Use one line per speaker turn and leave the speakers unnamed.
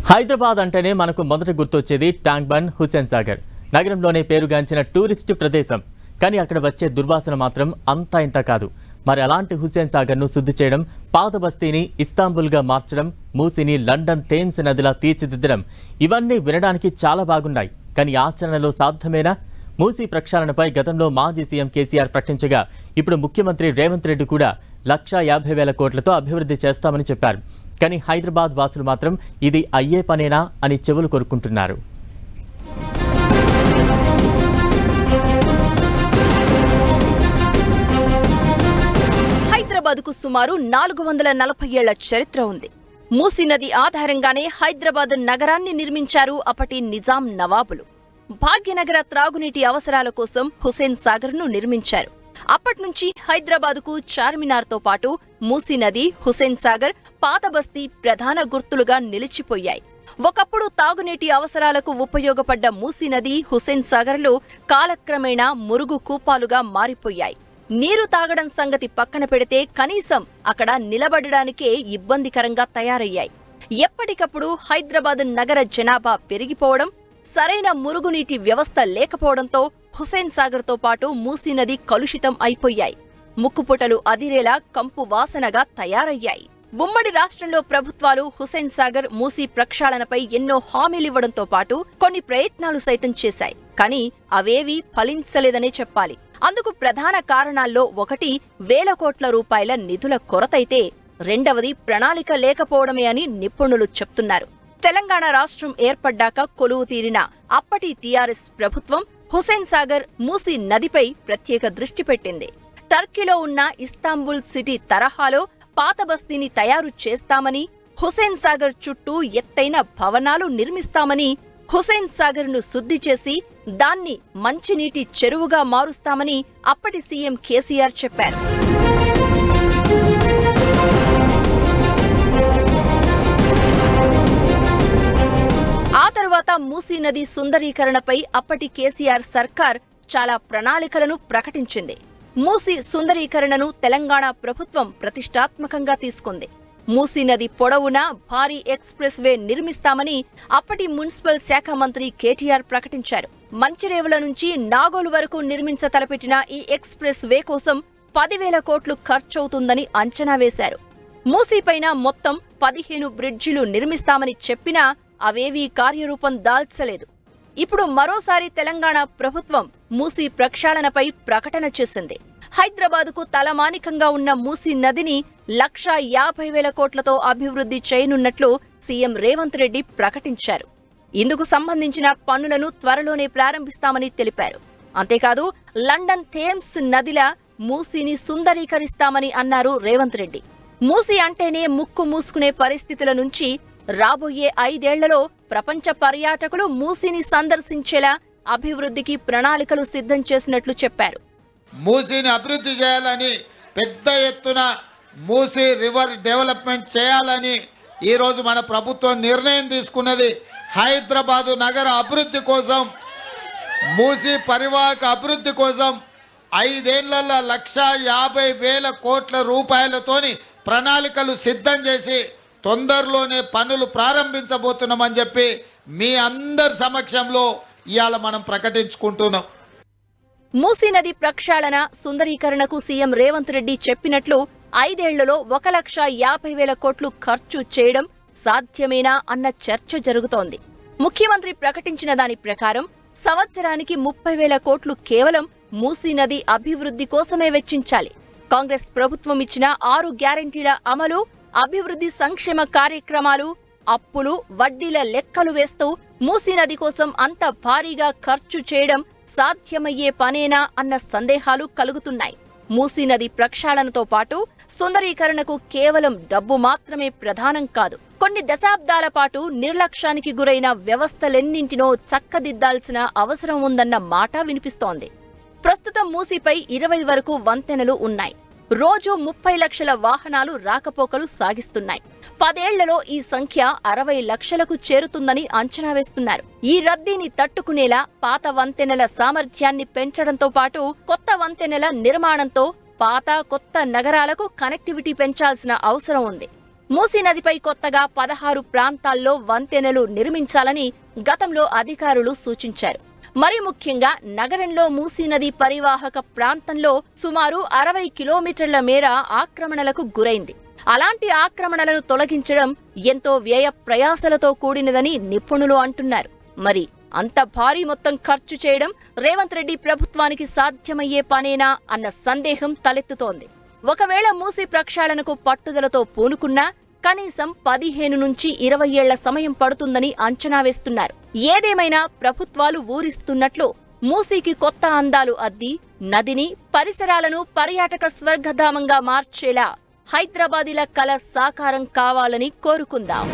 హైదరాబాద్ అంటేనే మనకు మొదట గుర్తొచ్చేది ట్యాంక్ బండ్, హుస్సేన్ సాగర్. నగరంలోనే పేరుగాంచిన టూరిస్టు ప్రదేశం. కానీ అక్కడ వచ్చే దుర్వాసన మాత్రం అంతా ఇంత కాదు. మరి అలాంటి హుస్సేన్ సాగర్ను శుద్ధి చేయడం, పాత బస్తీని ఇస్తాంబుల్గా మార్చడం, మూసిని లండన్ థేమ్స్ నదిలా తీర్చిదిద్దడం, ఇవన్నీ వినడానికి చాలా బాగున్నాయి. కానీ ఆచరణలో సాధ్యమేనా? మూసీ ప్రక్షాళనపై గతంలో మాజీ సీఎం కేసీఆర్ ప్రకటించగా ఇప్పుడు ముఖ్యమంత్రి రేవంత్ రెడ్డి కూడా 1,50,000 కోట్లతో అభివృద్ధి చేస్తామని చెప్పారు. కానీ హైదరాబాద్ వాసులు మాత్రం ఇది అయ్యే పనేనా అని చెవులు కొరుకుంటున్నారు.
హైదరాబాద్కు సుమారు 440 ఏళ్ల చరిత్ర ఉంది. మూసీ నది ఆధారంగానే హైదరాబాద్ నగరాన్ని నిర్మించారు అప్పటి నిజాం నవాబులు. భాగ్యనగర త్రాగునీటి అవసరాల కోసం హుస్సేన్ సాగర్ ను నిర్మించారు. అప్పట్నుంచి హైదరాబాద్కు చార్మినార్తో పాటు మూసీ నది, హుస్సేన్ సాగర్, పాత బస్తీ ప్రధాన గుర్తులుగా నిలిచిపోయాయి. ఒకప్పుడు తాగునీటి అవసరాలకు ఉపయోగపడ్డ మూసీ నది, హుస్సేన్ సాగర్లు కాలక్రమేణా మురుగు కూపాలుగా మారిపోయాయి. నీరు తాగడం సంగతి పక్కన పెడితే కనీసం అక్కడ నిలబడడానికే ఇబ్బందికరంగా తయారయ్యాయి. ఎప్పటికప్పుడు హైదరాబాద్ నగర జనాభా పెరిగిపోవడం, సరైన మురుగునీటి వ్యవస్థ లేకపోవడంతో హుస్సేన్ సాగర్ తో పాటు మూసీ నది కలుషితం అయిపోయాయి. ముక్కుపుటలు అదిరేలా కంపు వాసనగా తయారయ్యాయి. ఉమ్మడి రాష్ట్రంలో ప్రభుత్వాలు హుస్సేన్ సాగర్, మూసీ ప్రక్షాళనపై ఎన్నో హామీలివ్వడంతో పాటు కొన్ని ప్రయత్నాలు సైతం చేశాయి. కానీ అవేవీ ఫలించలేదనే చెప్పాలి. అందుకు ప్రధాన కారణాల్లో ఒకటి వేల కోట్ల రూపాయల నిధుల కొరతైతే, రెండవది ప్రణాళిక లేకపోవడమే అని నిపుణులు చెప్తున్నారు. తెలంగాణ రాష్ట్రం ఏర్పడ్డాక కొలువు తీరిన అప్పటి టీఆర్ఎస్ ప్రభుత్వం హుస్సేన్ సాగర్, మూసీ నదిపై ప్రత్యేక దృష్టి పెట్టింది. టర్కీలో ఉన్న ఇస్తాంబుల్ సిటీ తరహాలో పాత బస్తీని తయారు చేస్తామని, హుస్సేన్ సాగర్ చుట్టూ ఎత్తైన భవనాలు నిర్మిస్తామని, హుస్సేన్ సాగర్ ను శుద్ధి చేసి దాన్ని మంచినీటి చెరువుగా మారుస్తామని అప్పటి సీఎం కేసీఆర్ చెప్పారు. ఆ తర్వాత మూసీ నది సుందరీకరణపై అప్పటి కేసీఆర్ సర్కార్ చాలా ప్రణాళికలను ప్రకటించింది. మూసీ సుందరీకరణను తెలంగాణ ప్రభుత్వం ప్రతిష్టాత్మకంగా తీసుకుంది. మూసీ నది పొడవునా భారీ ఎక్స్ప్రెస్ వే నిర్మిస్తామని అప్పటి మున్సిపల్ శాఖ మంత్రి కేటీఆర్ ప్రకటించారు. మంచిరేవుల నుంచి నాగోలు వరకు నిర్మించ తలపెట్టిన ఈ ఎక్స్ప్రెస్ వే కోసం 10,000 కోట్లు ఖర్చవుతుందని అంచనా వేశారు. మూసీపైన మొత్తం 15 బ్రిడ్జిలు నిర్మిస్తామని చెప్పినా అవేవీ కార్యరూపం దాల్చలేదు. ఇప్పుడు మరోసారి తెలంగాణ ప్రభుత్వం మూసీ ప్రక్షాళనపై ప్రకటన చేసింది. హైదరాబాదుకు తలమానికంగా ఉన్న మూసీ నదిని 1,50,000 కోట్లతో అభివృద్ధి చేయనున్నట్లు సీఎం రేవంత్ రెడ్డి ప్రకటించారు. ఇందుకు సంబంధించిన పనులను త్వరలోనే ప్రారంభిస్తామని తెలిపారు. అంతేకాదు, లండన్ థేమ్స్ నదిలా మూసీని సుందరీకరిస్తామని అన్నారు రేవంత్ రెడ్డి. మూసీ అంటేనే ముక్కు మూసుకునే పరిస్థితుల నుంచి రాబోయే 5 ఏళ్లలో ప్రపంచ పర్యాటకులు మూసీని సందర్శించేలా అభివృద్ధికి ప్రణాళికలు సిద్ధం చేసినట్లు చెప్పారు.
మూసీని అభివృద్ధి చేయాలని, పెద్ద ఎత్తున మూసీ రివర్ డెవలప్మెంట్ చేయాలని ఈరోజు మన ప్రభుత్వం నిర్ణయం తీసుకున్నది. హైదరాబాదు నగర అభివృద్ధి కోసం, మూసీ పరివాహక అభివృద్ధి కోసం 5 ఏళ్లలో 1,50,000 కోట్ల రూపాయలతోని ప్రణాళికలు సిద్ధం చేసి తొందరలోనే పనులు ప్రారంభించబోతున్నామని చెప్పి మీ అందరి సమక్షంలో ఇవాళ మనం ప్రకటించుకుంటున్నాం.
మూసీ నది ప్రక్షాళన, సుందరీకరణకు సీఎం రేవంత్ రెడ్డి చెప్పినట్లు 5 ఏళ్లలో 1,50,000 కోట్లు ఖర్చు చేయడం సాధ్యమేనా అన్న చర్చ జరుగుతోంది. ముఖ్యమంత్రి ప్రకటించిన దాని ప్రకారం సంవత్సరానికి 30,000 కోట్లు కేవలం మూసీ నది అభివృద్ధి కోసమే వెచ్చించాలి. కాంగ్రెస్ ప్రభుత్వం ఇచ్చిన 6 గ్యారెంటీల అమలు, అభివృద్ధి సంక్షేమ కార్యక్రమాలు, అప్పులు, వడ్డీల లెక్కలు వేస్తూ మూసీ నది కోసం అంత భారీగా ఖర్చు చేయడం సాధ్యమయ్యే పనేనా అన్న సందేహాలు కలుగుతున్నాయి. మూసీ నది ప్రక్షాళనతో పాటు సుందరీకరణకు కేవలం డబ్బు మాత్రమే ప్రధానం కాదు. కొన్ని దశాబ్దాల పాటు నిర్లక్ష్యానికి గురైన వ్యవస్థలెన్నింటినో చక్కదిద్దాల్సిన అవసరం ఉందన్న మాట వినిపిస్తోంది. ప్రస్తుతం మూసీపై 20 వరకు వంతెనలు ఉన్నాయి. రోజు 30 లక్షల వాహనాలు రాకపోకలు సాగిస్తున్నాయి. 10 ఏళ్లలో ఈ సంఖ్య 60 లక్షలకు చేరుతుందని అంచనా వేస్తున్నారు. ఈ రద్దీని తట్టుకునేలా పాత వంతెనల సామర్థ్యాన్ని పెంచడంతో పాటు కొత్త వంతెనల నిర్మాణంతో పాత, కొత్త నగరాలకు కనెక్టివిటీ పెంచాల్సిన అవసరం ఉంది. మూసీ నదిపై కొత్తగా 16 ప్రాంతాల్లో వంతెనలు నిర్మించాలని గతంలో అధికారులు సూచించారు. మరి ముఖ్యంగా నగరంలో మూసీ నది పరివాహక ప్రాంతంలో సుమారు 60 కిలోమీటర్ల మేర ఆక్రమణలకు గురైంది. అలాంటి ఆక్రమణలను తొలగించడం ఎంతో వ్యయ ప్రయాసలతో కూడినదని నిపుణులు అంటున్నారు. మరి అంత భారీ మొత్తం ఖర్చు చేయడం రేవంత్ రెడ్డి ప్రభుత్వానికి సాధ్యమయ్యే పనేనా అన్న సందేహం తలెత్తుతోంది. ఒకవేళ మూసీ ప్రక్షాళనకు పట్టుదలతో పూనుకున్నా కనీసం 15 నుంచి 20 ఏళ్ల సమయం పడుతుందని అంచనా వేస్తున్నారు. ఏదేమైనా ప్రభుత్వాలు ఊరిస్తున్నట్లు మూసీకి కొత్త అందాలు అద్ది నదిని, పరిసరాలను పర్యాటక స్వర్గధామంగా మార్చేలా హైదరాబాదీల కల సాకారం కావాలని కోరుకుందాం.